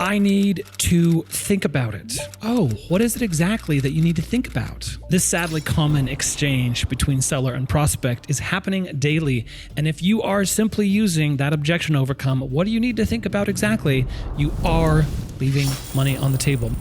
I need to think about it. Oh, what is it exactly that you need to think about? This sadly common exchange between seller and prospect is happening daily. And if you are simply using that objection overcome, what do you need to think about exactly? You are leaving money on the table.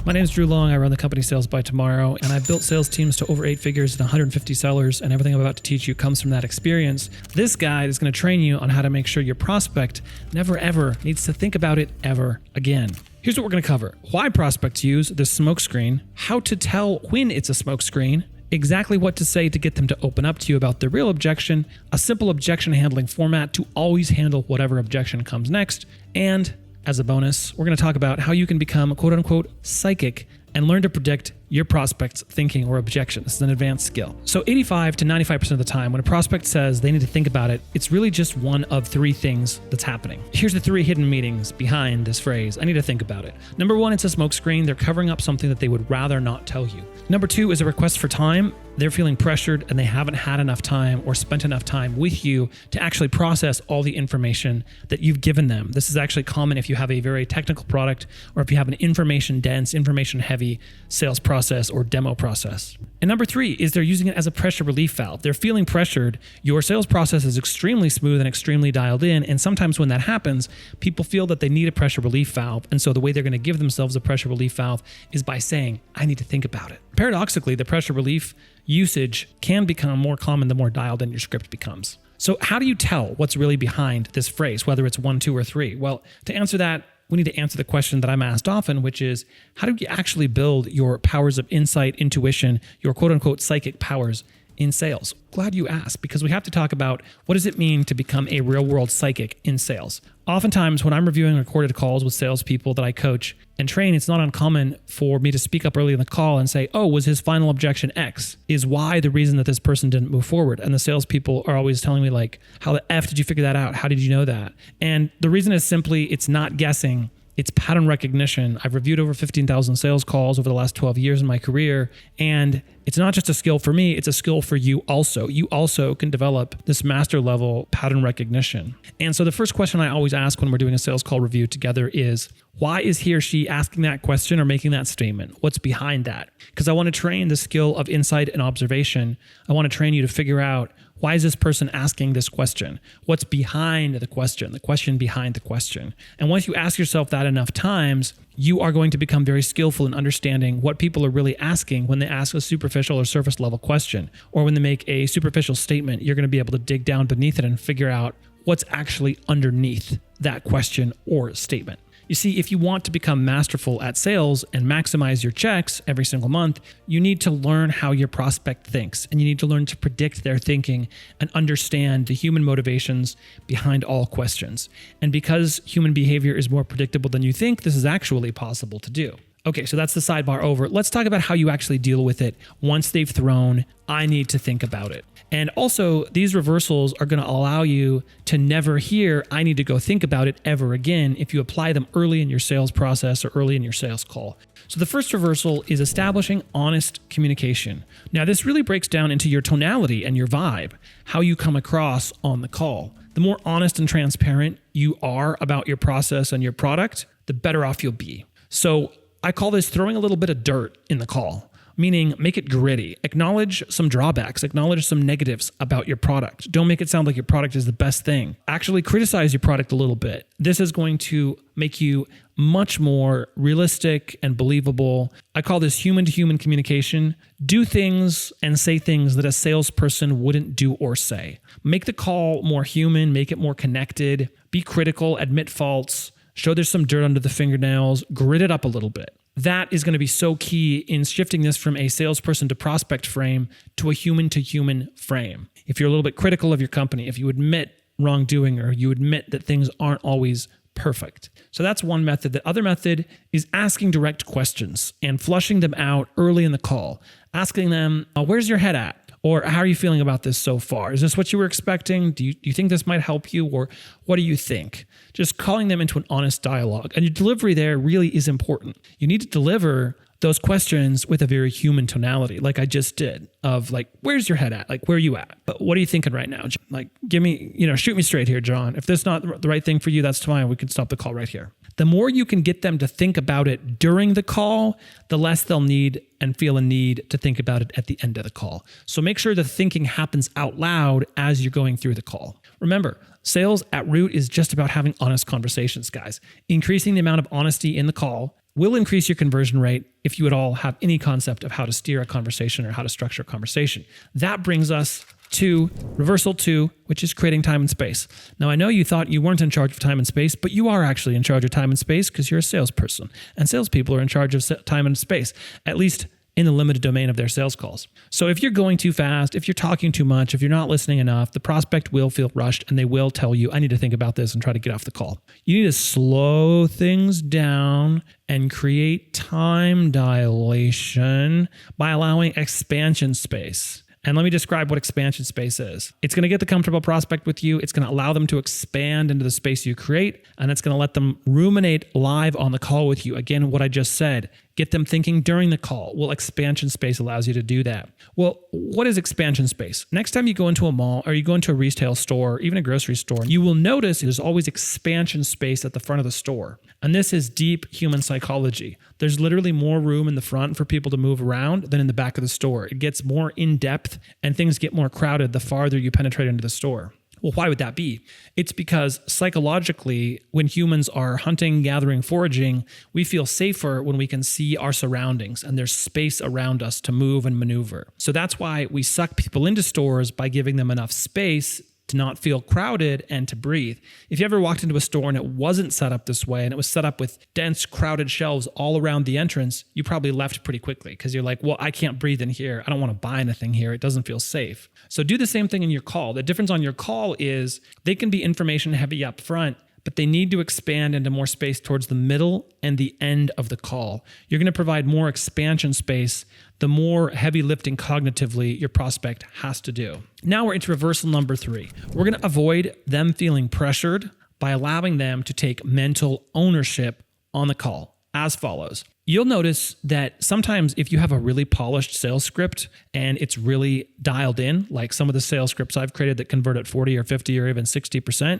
My name is Drew Long. I run the company Sales by Tomorrow, and I've built sales teams to over 8 figures and 150 sellers, and everything I'm about to teach you comes from that experience. This guide is going to train you on how to make sure your prospect never ever needs to think about it ever again. Here's what we're going to cover. Why prospects use the smokescreen, how to tell when it's a smokescreen, exactly what to say to get them to open up to you about their real objection, a simple objection handling format to always handle whatever objection comes next, and as a bonus, we're going to talk about how you can become a quote-unquote psychic and learn to predict your prospect's thinking or objection. This is an advanced skill. So 85 to 95% of the time when a prospect says they need to think about it, it's really just one of 3 things that's happening. Here's the 3 hidden meanings behind this phrase, I need to think about it. Number 1, it's a smokescreen. They're covering up something that they would rather not tell you. Number 2 is a request for time. They're feeling pressured and they haven't had enough time or spent enough time with you to actually process all the information that you've given them. This is actually common if you have a very technical product or if you have an information-dense, information-heavy sales process or demo process. And number 3 is they're using it as a pressure relief valve. They're feeling pressured. Your sales process is extremely smooth and extremely dialed in. And sometimes when that happens, people feel that they need a pressure relief valve. And so the way they're going to give themselves a pressure relief valve is by saying, I need to think about it. Paradoxically, the pressure relief usage can become more common the more dialed in your script becomes. So how do you tell what's really behind this phrase, whether it's 1, 2, or 3? Well, to answer that, we need to answer the question that I'm asked often, which is, how do you actually build your powers of insight, intuition, your quote-unquote psychic powers in sales? Glad you asked, because we have to talk about what does it mean to become a real-world psychic in sales. Oftentimes, when I'm reviewing recorded calls with salespeople that I coach and train, it's not uncommon for me to speak up early in the call and say, oh, was his final objection X? Is Y the reason that this person didn't move forward? And the salespeople are always telling me like, how the F did you figure that out? How did you know that? And the reason is simply, it's not guessing. It's pattern recognition. I've reviewed over 15,000 sales calls over the last 12 years in my career. And it's not just a skill for me, it's a skill for you also. You also can develop this master level pattern recognition. And so the first question I always ask when we're doing a sales call review together is, why is he or she asking that question or making that statement? What's behind that? Because I want to train the skill of insight and observation. I want to train you to figure out, why is this person asking this question? What's behind the question behind the question? And once you ask yourself that enough times, you are going to become very skillful in understanding what people are really asking when they ask a superficial or surface level question, or when they make a superficial statement. You're going to be able to dig down beneath it and figure out what's actually underneath that question or statement. You see, if you want to become masterful at sales and maximize your checks every single month, you need to learn how your prospect thinks, and you need to learn to predict their thinking and understand the human motivations behind all questions. And because human behavior is more predictable than you think, this is actually possible to do. Okay, so that's the sidebar over. Let's talk about how you actually deal with it once they've thrown, I need to think about it. And also, these reversals are going to allow you to never hear, I need to go think about it ever again if you apply them early in your sales process or early in your sales call. So the first reversal is establishing honest communication. Now, this really breaks down into your tonality and your vibe, how you come across on the call. The more honest and transparent you are about your process and your product, the better off you'll be. So I call this throwing a little bit of dirt in the call, meaning make it gritty. Acknowledge some drawbacks, acknowledge some negatives about your product. Don't make it sound like your product is the best thing. Actually criticize your product a little bit. This is going to make you much more realistic and believable. I call this human-to-human communication. Do things and say things that a salesperson wouldn't do or say. Make the call more human, make it more connected, be critical, admit faults, show there's some dirt under the fingernails, grit it up a little bit. That is going to be so key in shifting this from a salesperson to prospect frame to a human-to-human frame. If you're a little bit critical of your company, if you admit wrongdoing or you admit that things aren't always perfect. So that's one method. The other method is asking direct questions and flushing them out early in the call. Asking them, where's your head at? Or how are you feeling about this so far? Is this what you were expecting? Do you think this might help you? Or what do you think? Just calling them into an honest dialogue. And your delivery there really is important. You need to deliver those questions with a very human tonality, like I just did, of like, where's your head at? Like, where are you at? But what are you thinking right now? Like, give me, shoot me straight here, John. If this is not the right thing for you, that's fine. We can stop the call right here. The more you can get them to think about it during the call, the less they'll need and feel a need to think about it at the end of the call. So make sure the thinking happens out loud as you're going through the call. Remember, sales at root is just about having honest conversations, guys. Increasing the amount of honesty in the call will increase your conversion rate if you at all have any concept of how to steer a conversation or how to structure a conversation. That brings us to reversal 2, which is creating time and space. Now, I know you thought you weren't in charge of time and space, but you are actually in charge of time and space because you're a salesperson, and salespeople are in charge of time and space, at least in the limited domain of their sales calls. So if you're going too fast, if you're talking too much, if you're not listening enough, the prospect will feel rushed and they will tell you, I need to think about this and try to get off the call. You need to slow things down and create time dilation by allowing expansion space. And let me describe what expansion space is. It's going to get the comfortable prospect with you. It's going to allow them to expand into the space you create, and it's going to let them ruminate live on the call with you. Again, what I just said, get them thinking during the call. Well, expansion space allows you to do that. Well, what is expansion space? Next time you go into a mall or you go into a retail store, or even a grocery store, you will notice there's always expansion space at the front of the store. And this is deep human psychology. There's literally more room in the front for people to move around than in the back of the store. It gets more in depth and things get more crowded the farther you penetrate into the store. Well, why would that be? It's because psychologically, when humans are hunting, gathering, foraging, we feel safer when we can see our surroundings and there's space around us to move and maneuver. So that's why we suck people into stores by giving them enough space to not feel crowded and to breathe. If you ever walked into a store and it wasn't set up this way and it was set up with dense, crowded shelves all around the entrance, you probably left pretty quickly because you're like, well, I can't breathe in here. I don't want to buy anything here. It doesn't feel safe. So do the same thing in your call. The difference on your call is they can be information heavy up front, but they need to expand into more space towards the middle and the end of the call. You're going to provide more expansion space the more heavy lifting cognitively your prospect has to do. Now we're into reversal number 3. We're going to avoid them feeling pressured by allowing them to take mental ownership on the call as follows. You'll notice that sometimes if you have a really polished sales script and it's really dialed in, like some of the sales scripts I've created that convert at 40 or 50 or even 60%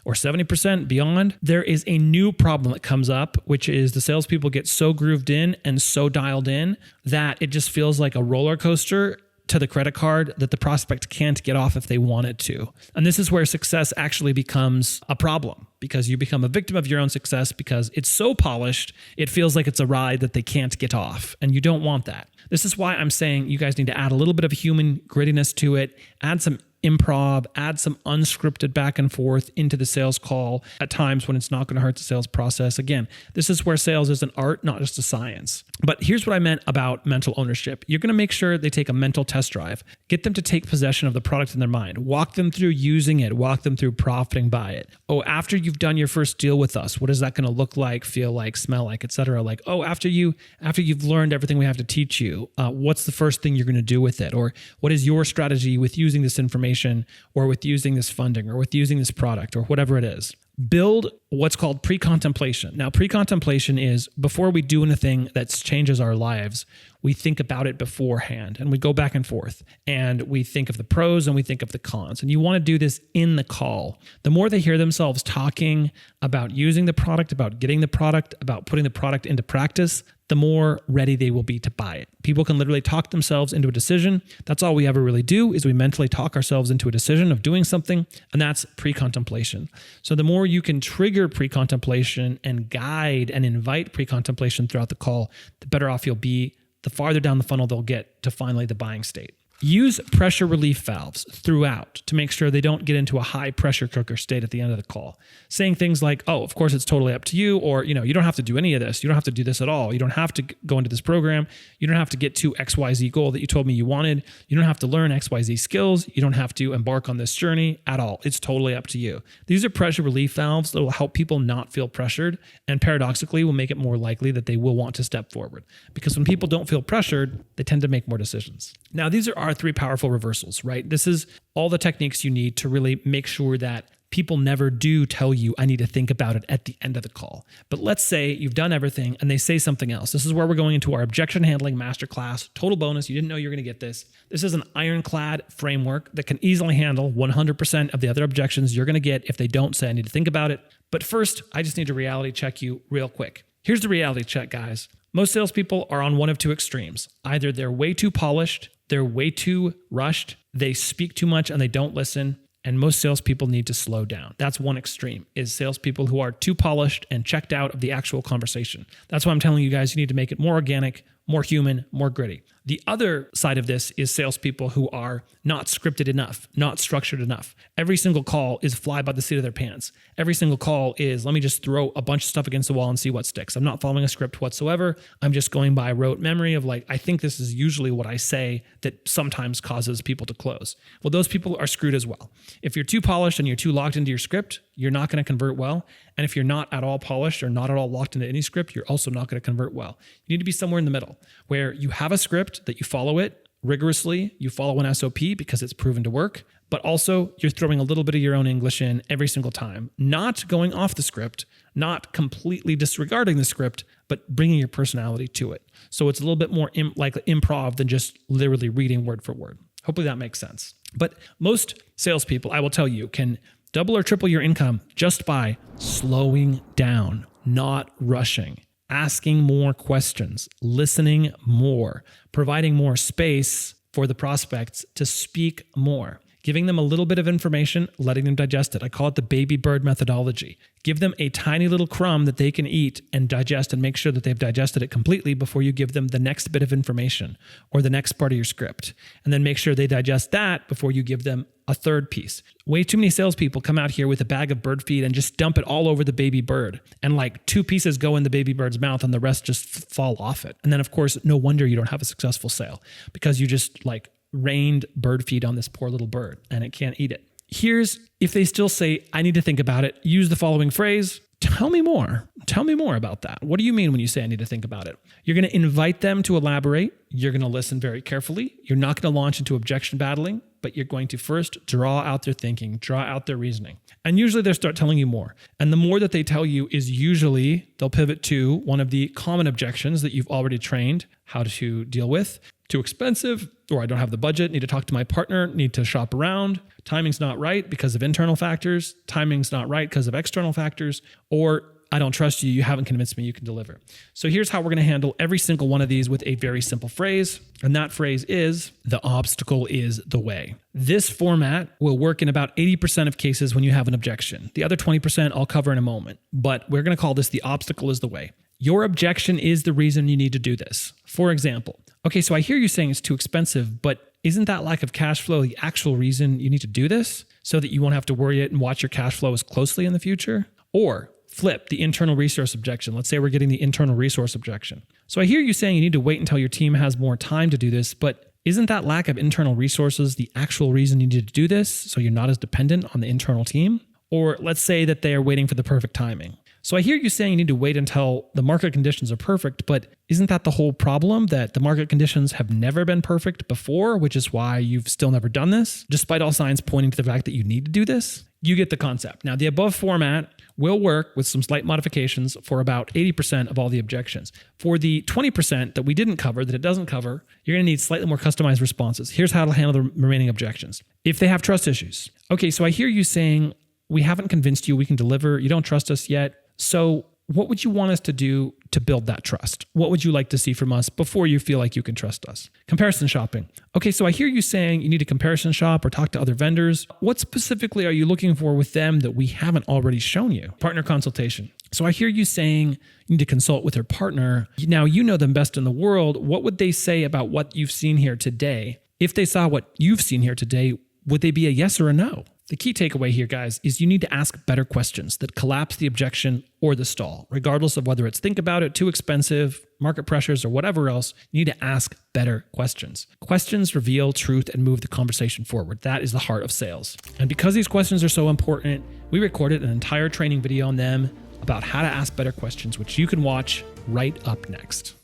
or 70% beyond, there is a new problem that comes up, which is the salespeople get so grooved in and so dialed in that it just feels like a roller coaster to the credit card that the prospect can't get off if they wanted to. And this is where success actually becomes a problem because you become a victim of your own success because it's so polished, it feels like it's a ride that they can't get off. And you don't want that. This is why I'm saying you guys need to add a little bit of human grittiness to it, add some improv, add some unscripted back and forth into the sales call at times when it's not going to hurt the sales process. Again, this is where sales is an art, not just a science. But here's what I meant about mental ownership. You're going to make sure they take a mental test drive. Get them to take possession of the product in their mind. Walk them through using it. Walk them through profiting by it. Oh, after you've done your first deal with us, what is that going to look like, feel like, smell like, etc.? Like, oh, after you've learned everything we have to teach you, what's the first thing you're going to do with it? Or what is your strategy with using this information or with using this funding or with using this product or whatever it is? Build what's called pre-contemplation. Now, pre-contemplation is before we do anything that changes our lives, we think about it beforehand and we go back and forth and we think of the pros and we think of the cons. And you want to do this in the call. The more they hear themselves talking about using the product, about getting the product, about putting the product into practice, the more ready they will be to buy it. People can literally talk themselves into a decision. That's all we ever really do is we mentally talk ourselves into a decision of doing something, and that's pre-contemplation. So the more you can trigger pre-contemplation and guide and invite pre-contemplation throughout the call, the better off you'll be, the farther down the funnel they'll get to finally the buying state. Use pressure relief valves throughout to make sure they don't get into a high pressure cooker state at the end of the call. Saying things like, oh, of course, it's totally up to you, or, you don't have to do any of this. You don't have to do this at all. You don't have to go into this program. You don't have to get to XYZ goal that you told me you wanted. You don't have to learn XYZ skills. You don't have to embark on this journey at all. It's totally up to you. These are pressure relief valves that will help people not feel pressured and paradoxically will make it more likely that they will want to step forward. Because when people don't feel pressured, they tend to make more decisions. Now, these are our 3 powerful reversals, right? This is all the techniques you need to really make sure that people never do tell you, I need to think about it at the end of the call. But let's say you've done everything and they say something else. This is where we're going into our objection handling masterclass. Total bonus. You didn't know you were going to get this. This is an ironclad framework that can easily handle 100% of the other objections you're going to get if they don't say, I need to think about it. But first, I just need to reality check you real quick. Here's the reality check, guys. Most salespeople are on one of two extremes. Either they're way too polished, they're way too rushed, they speak too much and they don't listen, and most salespeople need to slow down. That's one extreme, is salespeople who are too polished and checked out of the actual conversation. That's why I'm telling you guys, you need to make it more organic, more human, more gritty. The other side of this is salespeople who are not scripted enough, not structured enough. Every single call is fly by the seat of their pants. Every single call is, let me just throw a bunch of stuff against the wall and see what sticks. I'm not following a script whatsoever. I'm just going by rote memory of like, I think this is usually what I say that sometimes causes people to close. Well, those people are screwed as well. If you're too polished and you're too locked into your script, you're not going to convert well. And if you're not at all polished or not at all locked into any script, you're also not going to convert well. You need to be somewhere in the middle where you have a script that you follow it rigorously, you follow an SOP because it's proven to work, but also you're throwing a little bit of your own English in every single time, not going off the script, not completely disregarding the script, but bringing your personality to it. So it's a little bit more like improv than just literally reading word for word. Hopefully that makes sense. But most salespeople, I will tell you, can double or triple your income just by slowing down, not rushing, asking more questions, listening more, providing more space for the prospects to speak more, giving them a little bit of information, letting them digest it. I call it the baby bird methodology. Give them a tiny little crumb that they can eat and digest and make sure that they've digested it completely before you give them the next bit of information or the next part of your script. And then make sure they digest that before you give them a third piece. Way too many salespeople come out here with a bag of bird feed and just dump it all over the baby bird. And like 2 pieces go in the baby bird's mouth and the rest just fall off it. And then of course, no wonder you don't have a successful sale because you just like rained bird feed on this poor little bird and it can't eat it. Here's, if they still say, I need to think about it, use the following phrase. Tell me more. Tell me more about that. What do you mean when you say I need to think about it? You're going to invite them to elaborate. You're going to listen very carefully. You're not going to launch into objection battling, but you're going to first draw out their thinking, draw out their reasoning. And usually they'll start telling you more. And the more that they tell you is usually they'll pivot to one of the common objections that you've already trained how to deal with. Too expensive, or I don't have the budget, need to talk to my partner, need to shop around, timing's not right because of internal factors, timing's not right because of external factors, or I don't trust you, you haven't convinced me you can deliver. So here's how we're going to handle every single one of these with a very simple phrase, and that phrase is, the obstacle is the way. This format will work in about 80% of cases when you have an objection. The other 20% I'll cover in a moment, but we're going to call this the obstacle is the way. Your objection is the reason you need to do this. For example, okay, so I hear you saying it's too expensive, but isn't that lack of cash flow the actual reason you need to do this so that you won't have to worry it and watch your cash flow as closely in the future? Or flip the internal resource objection. Let's say we're getting the internal resource objection. So I hear you saying you need to wait until your team has more time to do this, but isn't that lack of internal resources the actual reason you need to do this so you're not as dependent on the internal team? Or let's say that they are waiting for the perfect timing. So I hear you saying you need to wait until the market conditions are perfect, but isn't that the whole problem, that the market conditions have never been perfect before, which is why you've still never done this, despite all signs pointing to the fact that you need to do this? You get the concept. Now, the above format will work with some slight modifications for about 80% of all the objections. For the 20% that we didn't cover, that it doesn't cover, you're going to need slightly more customized responses. Here's how to handle the remaining objections. If they have trust issues. Okay, so I hear you saying, we haven't convinced you we can deliver, you don't trust us yet. So what would you want us to do to build that trust? What would you like to see from us before you feel like you can trust us? Comparison shopping. Okay, so I hear you saying you need to comparison shop or talk to other vendors. What specifically are you looking for with them that we haven't already shown you? Partner consultation. So I hear you saying you need to consult with your partner. Now you know them best in the world. What would they say about what you've seen here today? If they saw what you've seen here today, would they be a yes or a no? The key takeaway here, guys, is you need to ask better questions that collapse the objection or the stall. Regardless of whether it's think about it, too expensive, market pressures, or whatever else, you need to ask better questions. Questions reveal truth and move the conversation forward. That is the heart of sales. And because these questions are so important, we recorded an entire training video on them about how to ask better questions, which you can watch right up next.